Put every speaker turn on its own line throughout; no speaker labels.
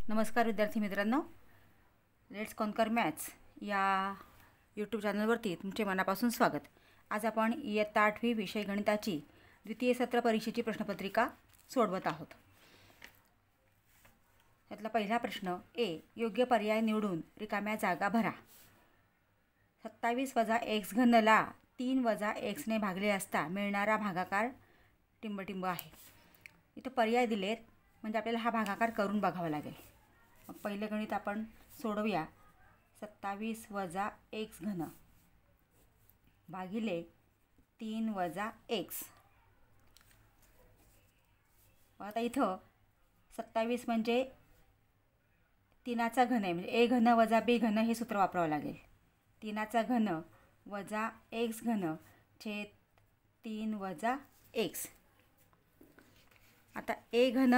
नमस्कार विद्यार्थी मित्रांनो, लेट्स कॉन्कर मॅथ्स या यूट्यूब चॅनलवरती तुमचे मनापासून स्वागत। आज आपण इयत्ता 8वी विषय गणिताची द्वितीय सत्र परीक्षेची प्रश्नपत्रिका सोडवत आहोत। त्यातला पहिला प्रश्न ए, योग्य पर्याय निवडून रिकाम्या जागा भरा। 27 - x घनला 3 - x ने भागले असता मिळणारा भागाकार टिंबटिंब आहे। इथं पर्याय दिलेत म्हणजे आपल्याला हा भागाकार करून बघावा लागेल। मग पहिले गणित आपण सोडवूया। 27 - x घन भागिले 3 - x। आता इथं 27 म्हणजे 3चा घन आहे, म्हणजे a घन वजा b घन हे सूत्र वापरावं लागेल। 3चा घन वजा x घन छेद 3 - x। आता a घन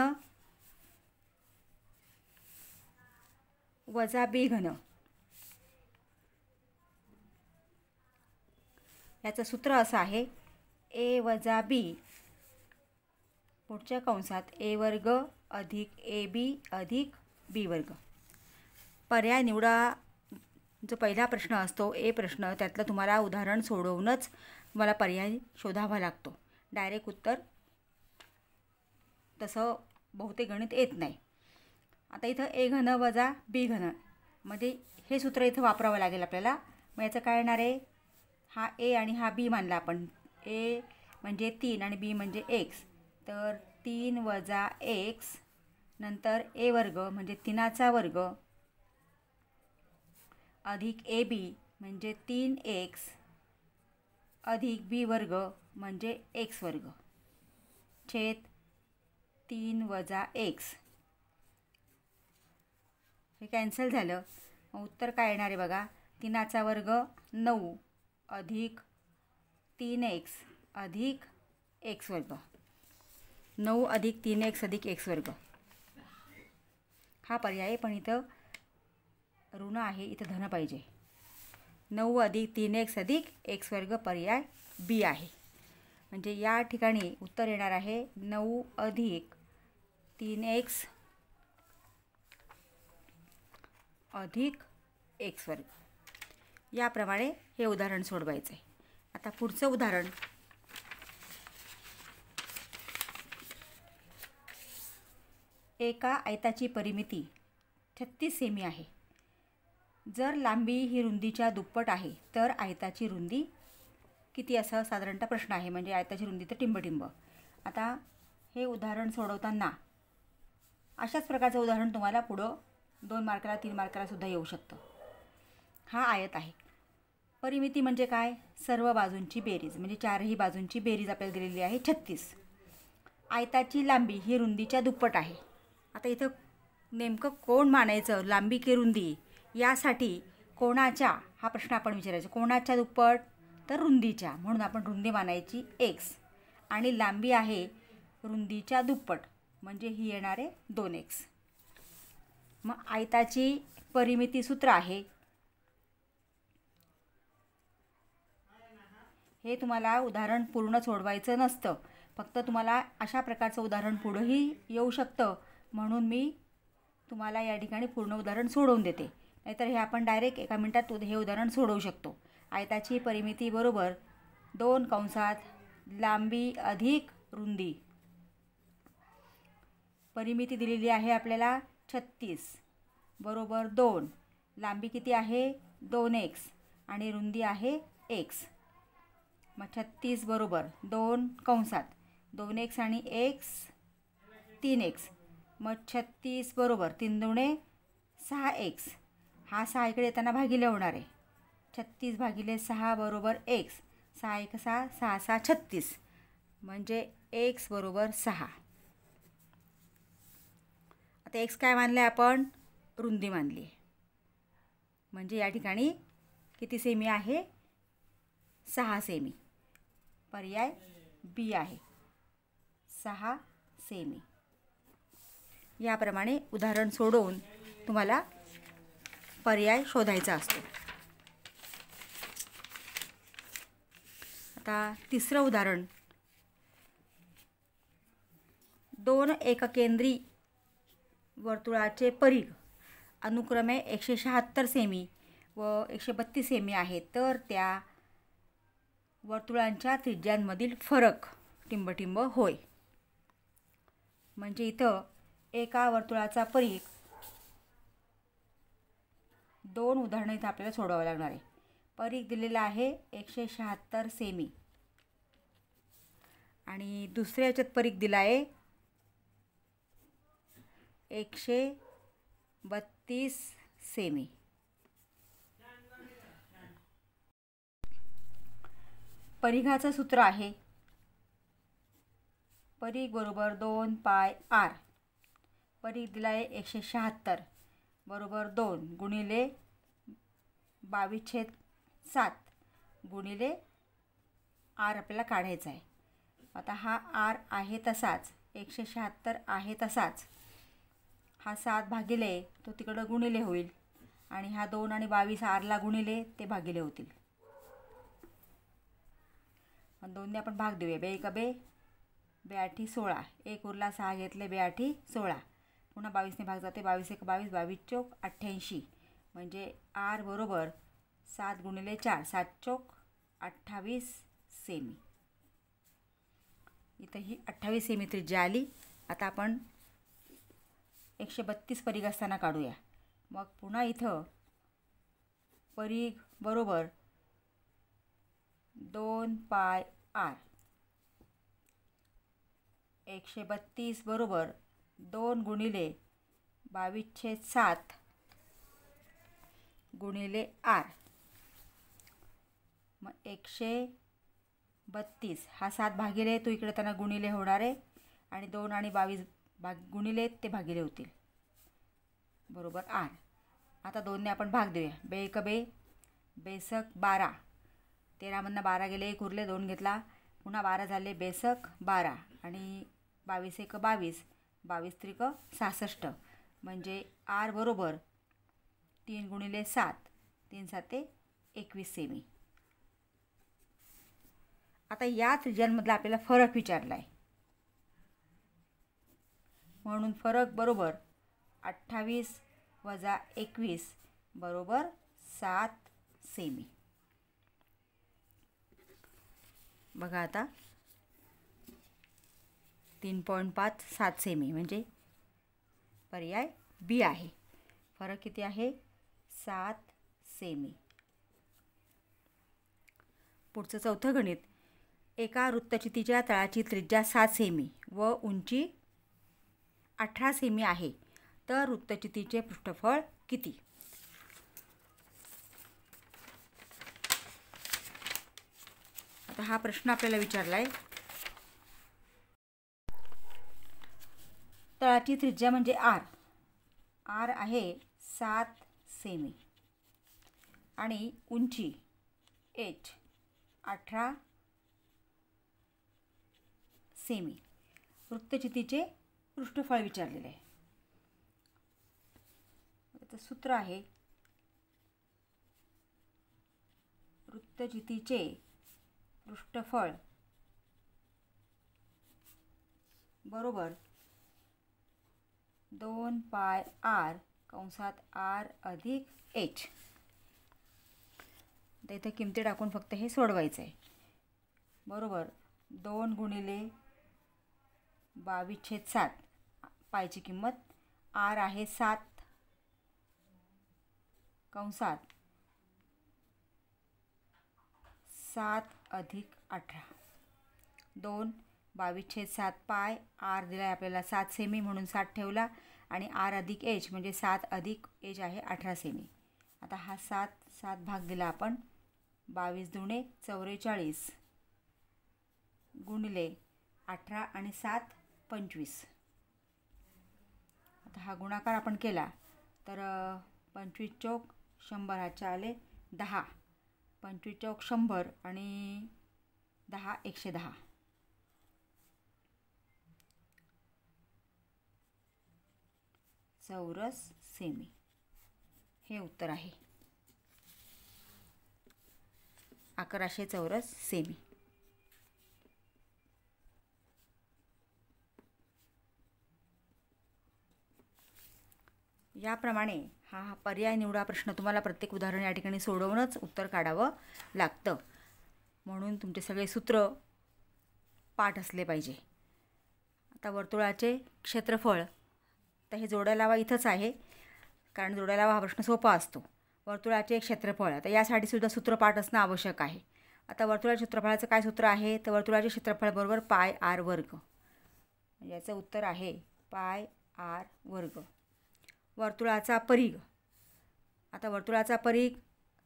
वजा b घन याचं सूत्र असं आहे a वजा b पुढच्या कंसात a वर्ग अधिक ab अधिक b वर्ग। पर्याय निवडा जो पहिला प्रश्न असतो ए प्रश्न, त्यातलं तुम्हाला उदाहरण सोडवूनच तुम्हाला पर्याय शोधावा लागतो। डायरेक्ट उत्तर तसं बहुतेक गणित येत नाही। आता इथं a घन वजा b घन मध्ये हे सूत्र इथं वापरावं लागेल आपल्याला। मग याचं काय येणार आहे, हा a आणि हा b मानला आपण। a म्हणजे 3 आणि b म्हणजे x, तर 3 - x नंतर a वर्ग म्हणजे 3चा वर्ग अधिक ab म्हणजे 3x अधिक b वर्ग म्हणजे x वर्ग छेद 3 - x। हे कॅन्सल झालं। मग उत्तर काय येणार आहे बघा, 3चा वर्ग 9 अधिक 3x अधिक x वर्ग। 9 अधिक 3x अधिक x वर्ग हा पर्याय, पण इथं ऋण आहे, इथं धन पाहिजे। 9 अधिक 3x अधिक x वर्ग पर्याय बी आहे। म्हणजे या ठिकाणी उत्तर येणार आहे 9 अधिक 3x अधिक x वर्ग। याप्रमाणे हे उदाहरण सोडवायचं आहे। आता पुढचं उदाहरण, एका आयताची परिमिती 36 सेमी आहे। जर लांबी ही रुंदीच्या दुप्पट आहे तर आयताची रुंदी किती, असा साधारणतः प्रश्न आहे। म्हणजे आयताची रुंदी तर टिंबटिंब। आता हे उदाहरण सोडवताना अशाच प्रकारचं उदाहरण तुम्हाला पुढं 2 मार्काला 3 मार्काला सुद्धा येऊ शकतं। हा आयत आहे। परिमिती म्हणजे काय, सर्व बाजूंची बेरीज, म्हणजे चारही बाजूंची बेरीज आपल्याला दिलेली आहे 36। आयताची लांबी ही रुंदीच्या दुप्पट आहे। आता इथं नेमकं कोण मानायचं, लांबी की रुंदी, यासाठी कोणाच्या हा प्रश्न आपण विचारायचा। कोणाच्या दुप्पट, तर रुंदीच्या, म्हणून आपण रुंदी मानायची x आणि लांबी आहे रुंदीच्या दुप्पट, म्हणजे ही येणार आहे 2x। मग आयताची परिमिती सूत्र आहे, हे तुम्हाला उदाहरण पूर्ण सोडवायचं नसतं, फक्त तुम्हाला अशा प्रकारचं उदाहरण पुढेही येऊ शकतं, म्हणून मी तुम्हाला या ठिकाणी पूर्ण उदाहरण सोडवून देते। नाहीतर हे आपण डायरेक्ट एका मिनिटात हे उदाहरण सोडवू शकतो। आयताची परिमिती बरोबर 2 कंसात लांबी अधिक रुंदी। परिमिती दिलेली आहे आपल्याला 36 बरोबर 2, लांबी किती आहे 2x आणि रुंदी आहे x। मग 36 बरोबर 2 कंसात 2x आणि x 3x। मग 36 बरोबर 3 दुणे 6x, हा 6 इकडे येताना भागिले होणार आहे। 36 भागिले 6 बरोबर x, 6 1 6, 6 6 36, म्हणजे x बरोबर 6। आता x काय मानलं आहे आपण, रुंदी मानली आहे। म्हणजे या ठिकाणी किती सेमी आहे, 6 सेमी। पर्याय बी आहे 6 सेमी। याप्रमाणे उदाहरण सोडवून तुम्हाला पर्याय शोधायचा असतो। आता तिसरं उदाहरण, 2 एककेंद्री वर्तुळाचे परिघ अनुक्रमे 176 सेमी व 132 सेमी आहे, तर त्या वर्तुळांच्या त्रिज्यांमधील फरक टिंबटिंब होय. म्हणजे इथं एका वर्तुळाचा परिघ, 2 उदाहरणं इथं आपल्याला सोडवावं लागणार आहे. परिघ दिलेला आहे 176 सेमी आणि दुसऱ्या याच्यात परिघ दिला आहे 132 सेमी. परिघाचं सूत्र आहे परिघ बरोबर 2 पाय r. परिघ दिला आहे 176 बरोबर 2 गुणिले 22/7 गुणिले r आपल्याला काढायचा आहे. आता हा r आहे तसाच, 176 आहे तसाच, हा 7 भागिले तो तिकडं गुणिले होईल आणि हा 2 आणि 22 rला गुणिले ते भागिले होतील. पण 2ने आपण भाग देऊया. 2 एका 2, 2 आठी 16, 1 उरला 6 घेतले 2 आठी 16, पुन्हा 22ने भाग जाते. 22 एक 22, 22 चौक 88, म्हणजे r बरोबर 7 गुणिले 4, 7 चौक 28 सेमी. इथं ही 28 सेमी त्रिज्या आली. आता आपण 132 परिघ असताना काढूया. मग पुन्हा इथं परिघ बरोबर 2 पाय r, 132 बरोबर 2 गुणिले 22/7 गुणिले r. मग 132 हा 7 भागिले तो इकडे त्यांना गुणिले होणार आहे आणि 2 आणि 22 गुणिले ते भागिले होतील बरोबर r. आता 2ने आपण भाग देऊया. 2 एक 2, 2 12, 13मधनं 12 गेले 1 उरले 2 घेतला, पुन्हा 12 झाले 2 12 आणि 22 एक 22, 22 त्रिक 66, म्हणजे r बरोबर 3 गुणिले 7, 3 7 21 सेमी. आता या त्रिज्यांमधला आपल्याला फरक विचारला आहे, म्हणून फरक बरोबर 28 वजा 21 बरोबर 7 सेमी. बघा आता 3.5 7 सेमी म्हणजे पर्याय बी आहे. फरक किती आहे? 7 सेमी. पुढचं चौथं गणित. एका वृत्तचितीच्या तळाची त्रिज्या 7 सेमी व उंची 18 सेमी आहे, तर वृत्तचितीचे पृष्ठफळ किती? आता हा प्रश्न आपल्याला विचारला आहे. तळाची त्रिज्या म्हणजे r आहे 7 सेमी आणि उंची h 18 सेमी. वृत्तचितीचे पृष्ठफळ विचारलेले आहे. त्याचं सूत्र आहे वृत्तचितीचे पृष्ठफळ बरोबर 2 पाय r कंसात r अधिक h. तर इथं किमती टाकून फक्त हे सोडवायचं आहे. बरोबर 2 गुणिले 22/7 पायची किंमत r आहे 7 कंसात 7 अधिक 18, 2 22/7 पाय, r दिला आहे आपल्याला 7 सेमी म्हणून 7 ठेवला आणि r अधिक h म्हणजे 7 अधिक h आहे 18 सेमी. आता हा 7 भाग दिला आपण. 22 दुणे 44 गुणिले 18 आणि 7 25. आता हा गुणाकार आपण केला तर 25 चौक 100 हातचे आले 10, 25 चौक 100 आणि 10 110. चौरस सेमी हे उत्तर आहे. 1100 चौरस सेमी. याप्रमाणे हा पर्याय निवडा प्रश्न तुम्हाला प्रत्येक उदाहरण या ठिकाणी सोडवूनच उत्तर काढावं लागतं. म्हणून तुमचे सगळे सूत्र पाठ असले पाहिजे. आता वर्तुळाचे क्षेत्रफळ, तर हे जोड्या लावा इथंच आहे, कारण जोड्या लावा हा प्रश्न सोपा असतो. वर्तुळाचे क्षेत्रफळ, आता यासाठी सुद्धा सूत्र पाठ असणं आवश्यक आहे. आता वर्तुळाच्या क्षेत्रफळाचं काय सूत्र आहे, तर वर्तुळाचे क्षेत्रफळ बरोबर पाय आर वर्ग. याचं उत्तर आहे पाय आर वर्ग. वर्तुळाचा परिघ, आता वर्तुळाचा परिघ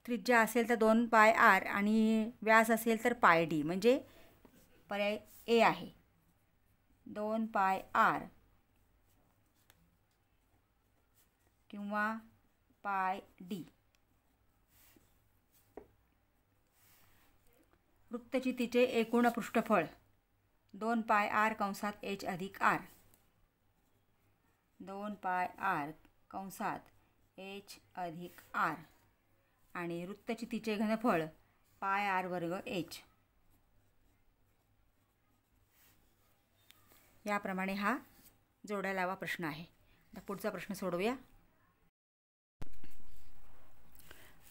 त्रिज्या असेल तर 2 पाय आर आणि व्यास असेल तर पाय डी, म्हणजे पर्याय ए आहे 2 पाय आर किंवा पाय डी. वृत्तचितीचे एकूण पृष्ठफळ 2 पाय आर कंसात एच अधिक आर. 2 पाय आर कंसात एच अधिक आर आणि वृत्तचितीचे घनफळ पाय आर वर्ग एच. याप्रमाणे हा जोड्या लावा प्रश्न आहे. आता पुढचा प्रश्न सोडवूया.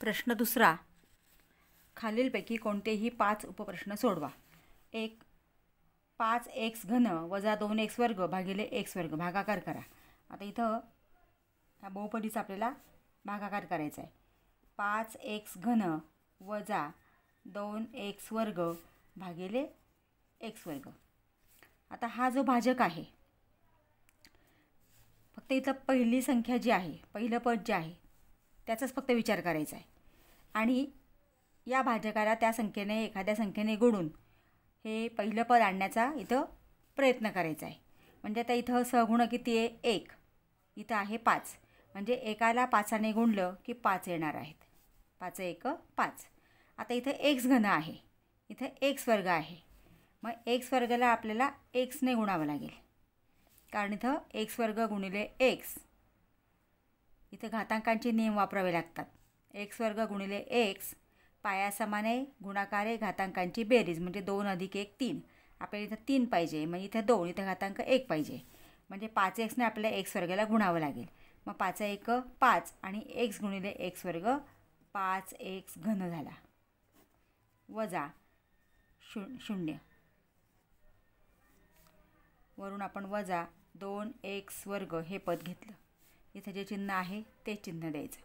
प्रश्न दुसरा. खालीलपैकी कोणतेही 5 उपप्रश्न सोडवा. 1. 5x घन वजा 2x वर्ग भागिले x वर्ग भागाकार करा. आता इथं ह्या बहुपदीचा आपल्याला भागाकार करायचा आहे. 5x घन वजा 2x वर्ग भागिले x वर्ग. आता हा जो भाजक आहे, फक्त इथं पहिली संख्या जी आहे, पहिलं पद जे आहे त्याचाच फक्त विचार करायचा आहे आणि या भाजकाला त्या संख्येने एखाद्या संख्येने गुणून हे पहिलं पद आणण्याचा इथं प्रयत्न करायचा आहे. म्हणजे आता इथं सहगुणक किती आहे, 1. इथं आहे 5, म्हणजे एकाला 5ने गुणलं की 5 येणार आहेत. 5 1 5. आता इथं x घन आहे, इथं x वर्ग आहे. मग x वर्गाला आपल्याला xने गुणावं लागेल, कारण इथं x वर्ग गुणिले x, इथं घातांकांचे नियम वापरावे लागतात. x वर्ग गुणिले x पायासमाने गुणाकारे घातांकांची बेरीज, म्हणजे 2 अधिक 1 3. आपल्याला इथं 3 पाहिजे, म्हणजे इथं 2, इथं घातांक 1 पाहिजे, म्हणजे 5xने आपल्याला x वर्गाला गुणावं लागेल. मग 5 1 5 आणि x गुणिले x वर्ग 5x घन झाला वजा 0. वरून आपण वजा 2x वर्ग हे पद घेतलं. इथं जे चिन्ह आहे ते चिन्ह द्यायचं.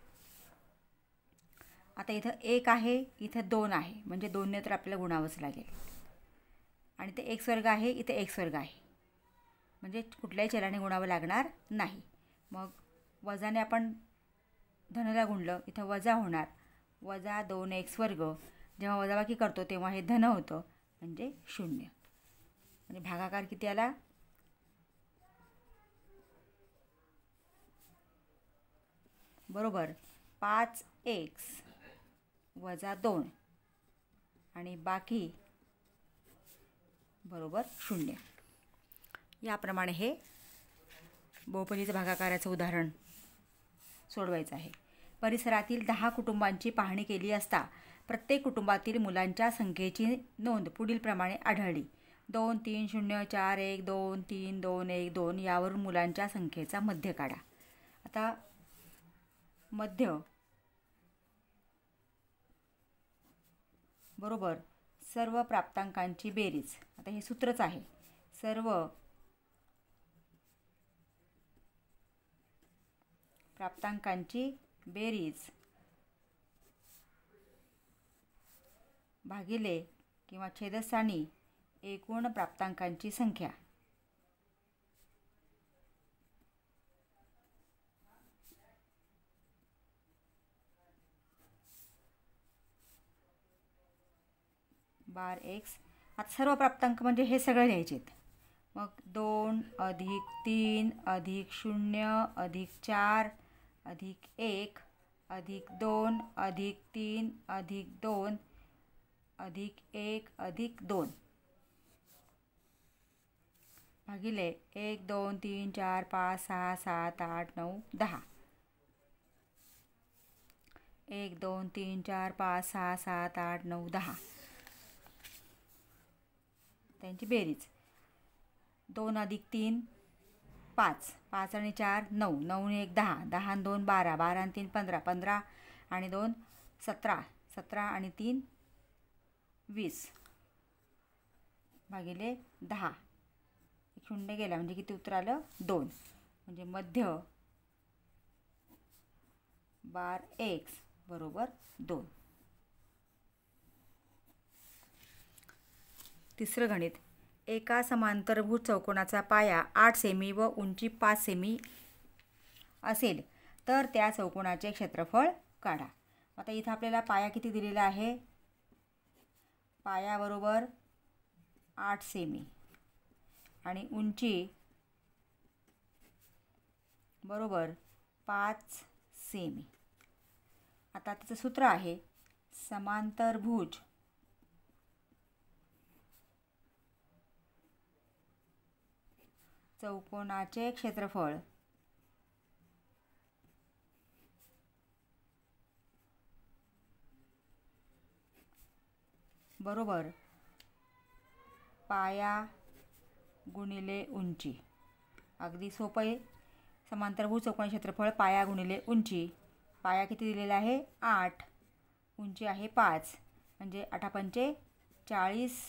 आता इथं 1 आहे, इथं 2 आहे, म्हणजे 2ने तर आपल्याला गुणावंच लागेल. आणि ते x वर्ग आहे, इथे x वर्ग आहे, म्हणजे कुठल्याही चलाने गुणावं लागणार नाही. मग वजाने आपण धनला गुणलं, इथं वजा होणार, वजा 2x वर्ग. जेव्हा वजाबाकी करतो तेव्हा हे धन होतं, म्हणजे 0. म्हणजे भागाकार किती आला, बरोबर 5x वजा 2 आणि बाकी बरोबर 0. याप्रमाणे हे बहुपदीचं भागाकाराचं उदाहरण सोडवायचं आहे. परिसरातील 10 कुटुंबांची पाहणी केली असता प्रत्येक कुटुंबातील मुलांच्या संख्येची नोंद पुढीलप्रमाणे आढळली. 2 3 0 4 1 2 3 2 1 2. यावरून मुलांच्या संख्येचा मध्य काढा. आता मध्य बरोबर सर्व प्राप्तांकांची बेरीज. आता हे सूत्रच आहे, सर्व प्राप्तांकांची बेरीज भागिले किंवा छेदस्थानी एकूण प्राप्तांकांची संख्या. बार x. आता सर्व प्राप्तांक म्हणजे हे सगळे लिहायचे आहेत. मग 2 अधिक 3 अधिक 0 अधिक 4 अधिक 1 अधिक 2 अधिक 3 अधिक 2 अधिक 1 अधिक 2 भागिले 1 2 3 4 5 6 7 8 9 10. 1 2 3 4 5 6 7 8 9 10 त्यांची बेरीज. 2 अधिक 3 5 5 आणि 4 9, 9 आणि 1 10, 10 आणि 2 12, 12 आणि 3 15, 15 आणि 2 17, 17 आणि 3 20 भागिले 10. एक शून्य गेला म्हणजे किती उत्तर आलं 2. म्हणजे मध्य बार x बरोबर 2. तिसरं गणित. एका समांतरभुज चौकोनाचा पाया 8 सेमी व उंची 5 सेमी असेल तर त्या चौकोनाचे क्षेत्रफळ काढा. आता इथं आपल्याला पाया किती दिलेला आहे? पाया बरोबर 8 सेमी आणि उंची बरोबर 5 सेमी. आता त्याचं सूत्र आहे समांतरभुज चौकोनाचे क्षेत्रफळ बरोबर पाया गुणिले उंची. अगदी सोपं आहे. समांतरभुज चौकोनाचे क्षेत्रफळ पाया गुणिले उंची. पाया किती दिलेला आहे 8, उंची आहे 5 म्हणजे 8 पंचे 40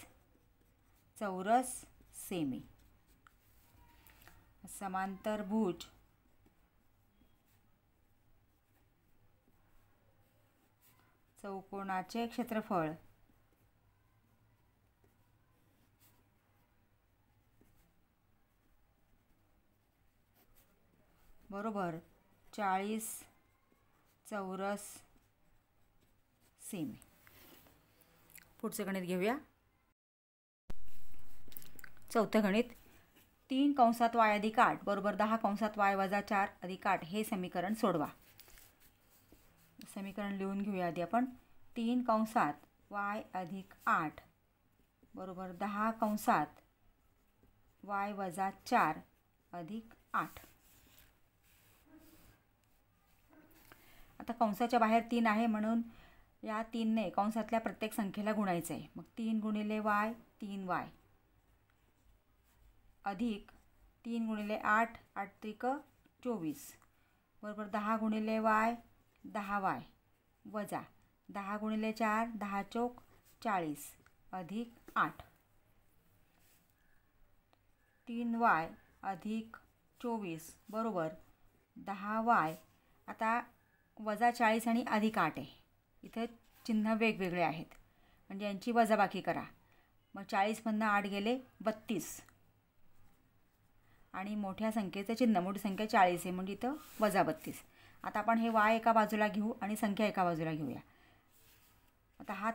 चौरस सेमी. समांतरभुज चौकोनाचे क्षेत्रफळ बरोबर 40 चौरस सेमी. पुढचं गणित घेऊया. चौथं गणित. 3 कंसात y अधिक 8 बरोबर 10 कंसात y वजा 4 अधिक 8 हे समीकरण सोडवा. समीकरण लिहून घेऊया आधी आपण. 3 कंसात y अधिक 8 बरोबर 10 कंसात y वजा 4 अधिक 8. आता कंसाच्या बाहेर 3 आहे म्हणून या 3ने कंसातल्या प्रत्येक संख्येला गुणायचं आहे. मग 3 गुणिले y 3y अधिक 3 गुणिले 8 8 त्रिक 24 बरोबर 10 गुणिले y 10y वजा 10 गुणिले 4 10 चौक 40 अधिक 8. 3y अधिक 24 बरोबर 10y. आता वजा 40 आणि अधिक 8 आहे. इथं चिन्ह वेगवेगळे आहेत म्हणजे यांची वजाबाकी करा. मग 40मधनं 8 गेले 32 आणि मोठ्या संख्येचं चिन्ह मोठी संख्या 40 आहे म्हणजे इथं वजा 32. आता आपण हे y एका बाजूला घेऊ आणि संख्या एका बाजूला घेऊया. आता हा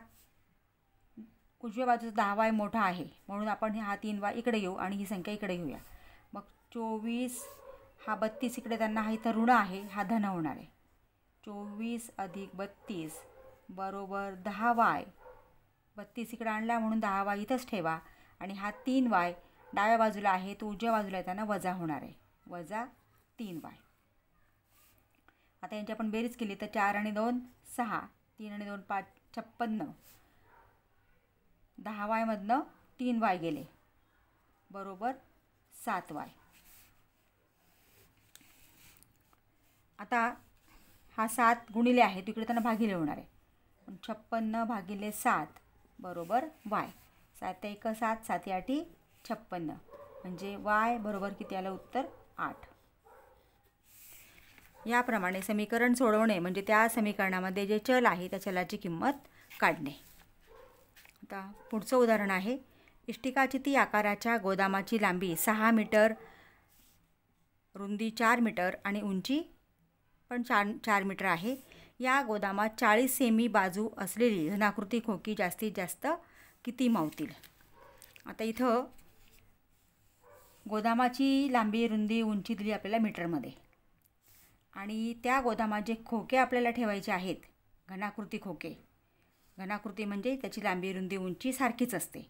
उजव्या बाजूचा 10y मोठा आहे म्हणून आपण हा 3y इकडे घेऊ आणि ही संख्या इकडे घेऊया. मग 24 हा 32 इकडे त्यांना हा इथं ऋण आहे हा धन होणार आहे. 24 अधिक 32 बरोबर 10y. 32 इकडे आणला म्हणून 10y इथंच ठेवा आणि हा 3y डाव्या बाजूला आहे तो उजव्या बाजूला येताना वजा होणार आहे वजा 3y. आता यांची आपण बेरीज केली तर 4 आणि 2 6 3 आणि 2 5 56. 10y मधनं 3y गेले बरोबर 7y. आता हा 7 गुणिले आहे तिकडे त्यांना भागिले होणार आहे. 56 भागिले 7 बरोबर y. 7 1 7 7 8 56 म्हणजे y बरोबर किती आलं उत्तर 8. याप्रमाणे समीकरण सोडवणे म्हणजे त्या समीकरणामध्ये जे चल आहे त्या चलाची किंमत काढणे. आता पुढचं उदाहरण आहे. इष्टिकाचिती आकाराच्या गोदामाची लांबी 6 मीटर, रुंदी 4 मीटर आणि उंची पण 4 मीटर आहे. या गोदामात 40 सेमी बाजू असलेली धनाकृती खोकी जास्तीत जास्त किती मावतील? आता इथं गोदामाची लांबी, रुंदी, उंची दिली आपल्याला मीटरमध्ये आणि त्या गोदामात जे खोके आपल्याला ठेवायचे आहेत घनाकृती खोके. घनाकृती म्हणजे त्याची लांबी, रुंदी, उंची सारखीच असते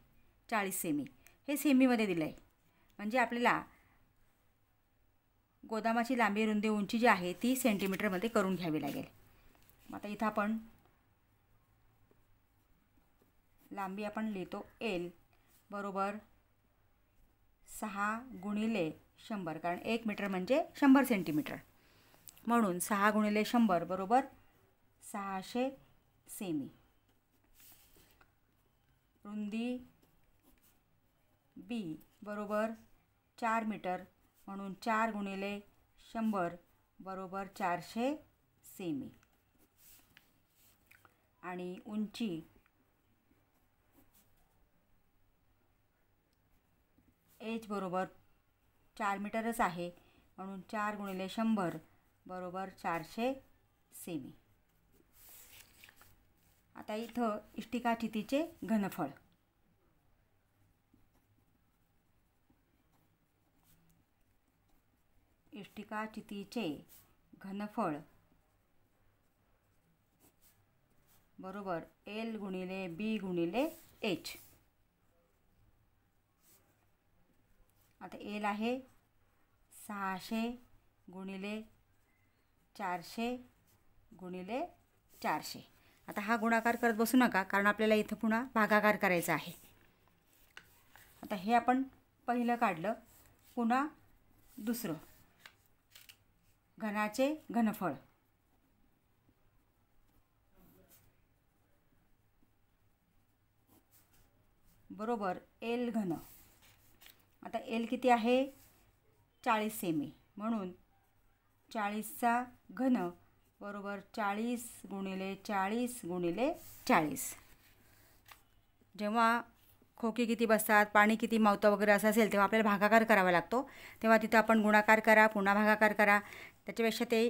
40 सेमी. हे सेमीमध्ये दिलं आहे म्हणजे आपल्याला गोदामाची लांबी, रुंदी, उंची जी आहे ती सेंटीमीटरमध्ये करून घ्यावी लागेल. आता इथं आपण लांबी आपण लिहितो L बरोबर 6 गुणिले 100, कारण 1 मीटर म्हणजे 100 सेंटीमीटर. म्हणून 6 गुणिले 100 बरोबर 600 सेमी. रुंदी बी बरोबर 4 मीटर, म्हणून 4 गुणिले 100 बरोबर 400 सेमी. आणि उंची एच बरोबर 4 मीटरच आहे, म्हणून 4 गुणिले 100 बरोबर 400 सेमी. आता इथं इष्टिकाचितीचे घनफळ. इष्टिकाचितीचे घनफळ बरोबर एल गुणिले बी गुणिले एच. आता एल आहे 600 गुणिले 400 गुणिले 400. आता हा गुणाकार करत बसू नका, कारण आपल्याला इथं पुन्हा भागाकार करायचा आहे. आता हे आपण पहिलं काढलं. पुन्हा दुसरं, घनाचे घनफळ बरोबर एल घन. आता एल किती आहे 40 सेमी, म्हणून 40चा घन बरोबर 40 गुणिले 40 गुणिले 40. जेव्हा खोकी किती बसतात, पाणी किती मावतं वगैरे असं असेल तेव्हा आपल्याला भागाकार करावा लागतो. तेव्हा तिथं आपण गुणाकार करा, पुन्हा भागाकार करा. त्याच्यापेक्षा ते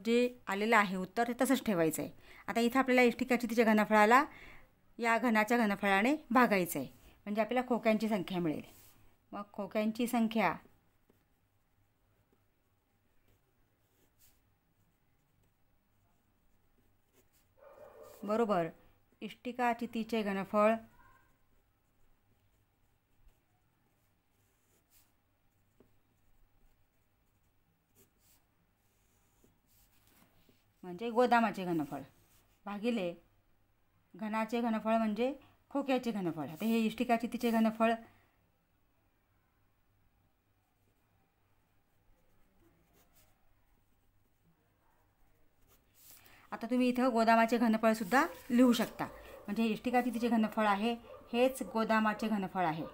जे आलेलं आहे उत्तर ते तसंच ठेवायचं आहे. आता इथं आपल्याला इष्टिकाचितीच्या घनफळाला या घनाच्या घनफळाने भागायचं आहे, म्हणजे आपल्याला खोक्यांची संख्या मिळेल. मग खोक्यांची संख्या बरोबर इष्टिकाचितीचे घनफळ म्हणजे गोदामाचे घनफळ भागिले घनाचे घनफळ म्हणजे खोक्याचे घनफळ. आता हे इष्टिकाचितीचे घनफळ आता तुम्ही इथं गोदामाचे घनफळसुद्धा लिहू शकता. म्हणजे हे इष्टिकाचितीचे घनफळ आहे, हेच गोदामाचे घनफळ आहे.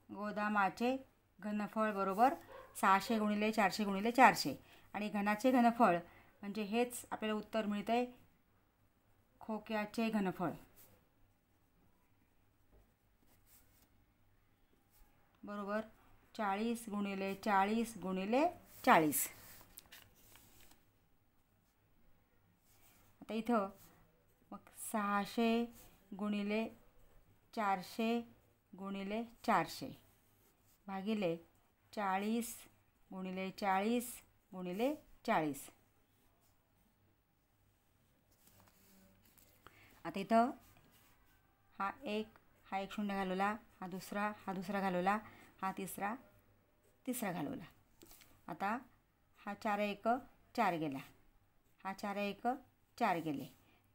गोदामाचे घनफळ बरोबर 600 गुणिले 400 गुणिले 400. आणि घनाचे घनफळ म्हणजे हेच आपल्याला उत्तर मिळतं आहे खोक्याचे घनफळ बरोबर 40 गुणिले 40 गुणिले 40. आता इथं मग 600 गुणिले 400 गुणिले 400 भागिले 40 गुणिले 40 गुणिले 40. आता इथं हा एक शून्य घालवला, हा दुसरा घालवला, हा तिसरा घालवला. आता हा 4 1 4 गेला, हा 4 1 4 गेले.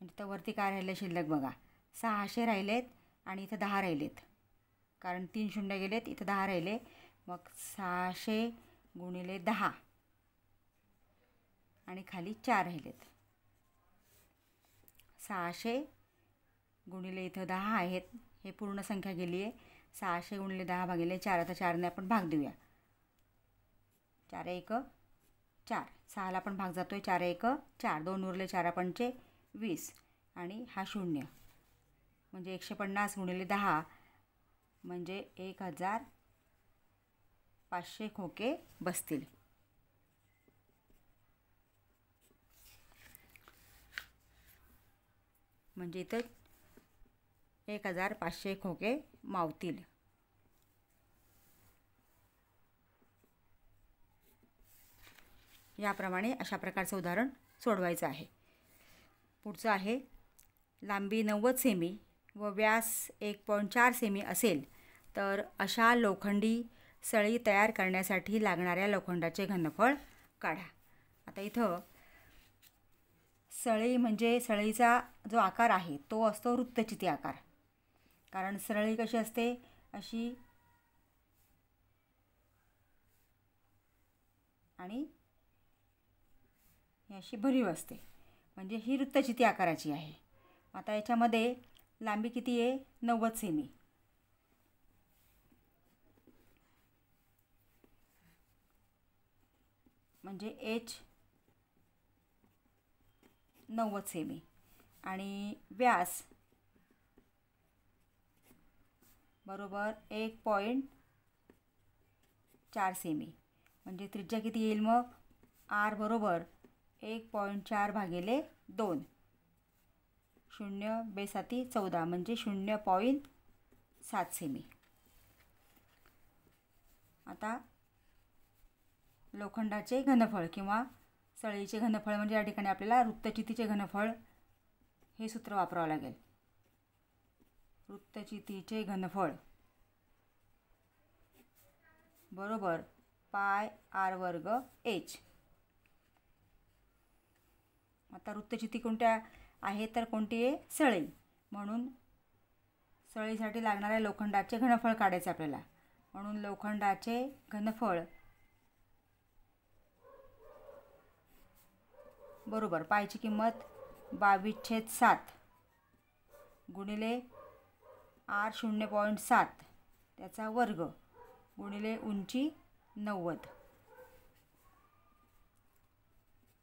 म्हणजे तर वरती काय राहिलं शिल्लक बघा, 600 राहिलेत आणि इथं 10 राहिलेत, कारण 3 शून्य गेलेत, इथं 10 राहिले. मग 600 गुणिले 10 आणि खाली 4 राहिलेत. 600 गुणिले इथं 10 आहेत, हे पूर्ण संख्या गेली आहे. 600 गुणिले 10 भागिले 4. आता 4ने आपण भाग देऊया. 4 1 4, 6ला पण भाग जातोय. 4 1 4, 2 उरले, 4 पंचे 20 आणि हा शून्य म्हणजे 150 गुणिले 10 म्हणजे 1500 खोके बसतील. म्हणजे इथं 1500 खोके मावतील. याप्रमाणे अशा प्रकारचं उदाहरण सोडवायचं आहे. पुढचं आहे, लांबी 90 सेमी व व्यास 1.4 सेमी असेल तर अशा लोखंडी सळी तयार करण्यासाठी लागणाऱ्या लोखंडाचे घनफळ काढा. आता इथं सळी म्हणजे सळीचा जो आकार आहे तो असतो वृत्तचिती आकार. कारण सळी कशी असते, अशी आणि ही अशी भरीव असते, म्हणजे ही वृत्तचिती आकाराची आहे. आता याच्यामध्ये लांबी किती आहे? 90 सेमी. म्हणजे एच 90 सेमी आणि व्यास बरोबर 1.4 सेमी. म्हणजे त्रिज्या किती येईल मग? आर बरोबर 1.4 भागिले 2. 0 बेसाती 14 म्हणजे 0.7 सेमी. आता लोखंडाचे घनफळ किंवा सळईचे घनफळ, म्हणजे या ठिकाणी आपल्याला वृत्तचितीचे घनफळ हे सूत्र वापरावं लागेल. वृत्तचितीचे घनफळ बरोबर पाय आर वर्ग एच. आता वृत्तचिती कोणत्या आहे तर कोणती आहे? सळई. म्हणून सळईसाठी लागणाऱ्या लोखंडाचे घनफळ काढायचे आपल्याला. म्हणून लोखंडाचे घनफळ बरोबर पायची किंमत 22/7 गुणिले आर 0.7 त्याचा वर्ग गुणिले उंची 90.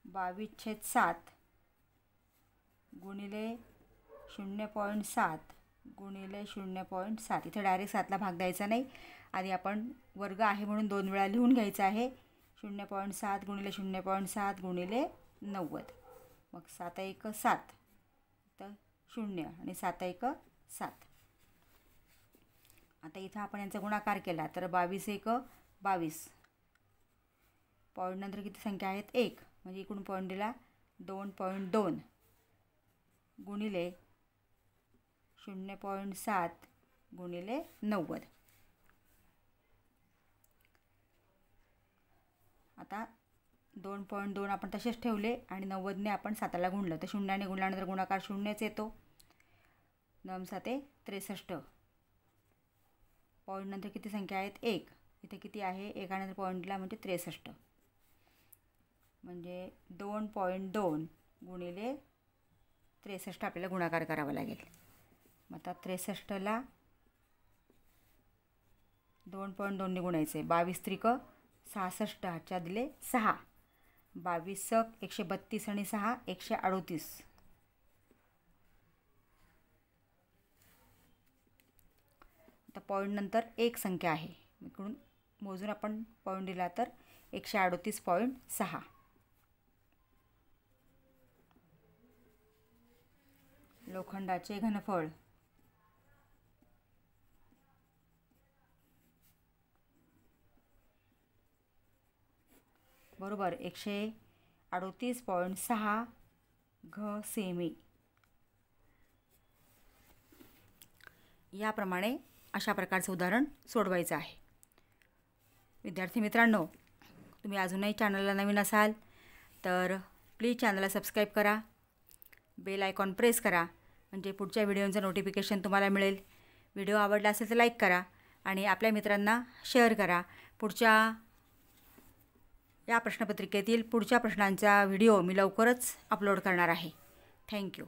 22/7 गुणिले 0.7 गुणिले 0.7. इथे डायरेक्ट 7ला भाग द्यायचा नाही, आधी आपण वर्ग आहे म्हणून 2 वेळा लिहून घ्यायचं आहे. 0.7 गुणिले 0.7 गुणिले 90. मग 7 7 तर 0 आणि 7 7. आता इथं आपण यांचा गुणाकार केला तर 22 पॉईंट नंतर किती संख्या आहेत? 1. म्हणजे इकडून पॉईंट दिला 2.2 गुणिले 0.7 गुणिले 90. आता 2.2 आपण तसेच ठेवले आणि 90ने आपण 7ला गुणलं तर 0ने गुणल्यानंतर गुणाकार 0च येतो. 9 7 63. पॉईंट नंतर किती संख्या आहेत? 1. इथे किती आहे? एकानंतर पॉईंटला म्हणजे 63. म्हणजे 2.2 गुणिले 63 आपल्याला गुणाकार करावा लागेल. मग आता 63ला 2.2ने गुणायचे. 22 त्रिक 66 हातच्या दिले 6. 22 132 आणि 6 138. आता पॉईंट नंतर एक संख्या आहे, इकडून मोजून आपण पॉईंट दिला तर 138.6. लोखंडाचे घनफळ बरोबर 138.6 घ सेमी. याप्रमाणे अशा प्रकारचं उदाहरण सोडवायचं आहे. विद्यार्थी मित्रांनो, तुम्ही अजूनही चॅनलला नवीन असाल तर प्लीज चॅनलला सबस्क्राईब करा, बेल आयकॉन प्रेस करा, म्हणजे पुढच्या व्हिडिओचं नोटिफिकेशन तुम्हाला मिळेल. व्हिडिओ आवडला असेल तर लाईक करा आणि आपल्या मित्रांना शेअर करा. या प्रश्नपत्रिकेतील पुढच्या प्रश्नांचा व्हिडिओ मी लवकरच अपलोड करणार आहे. थँक्यू.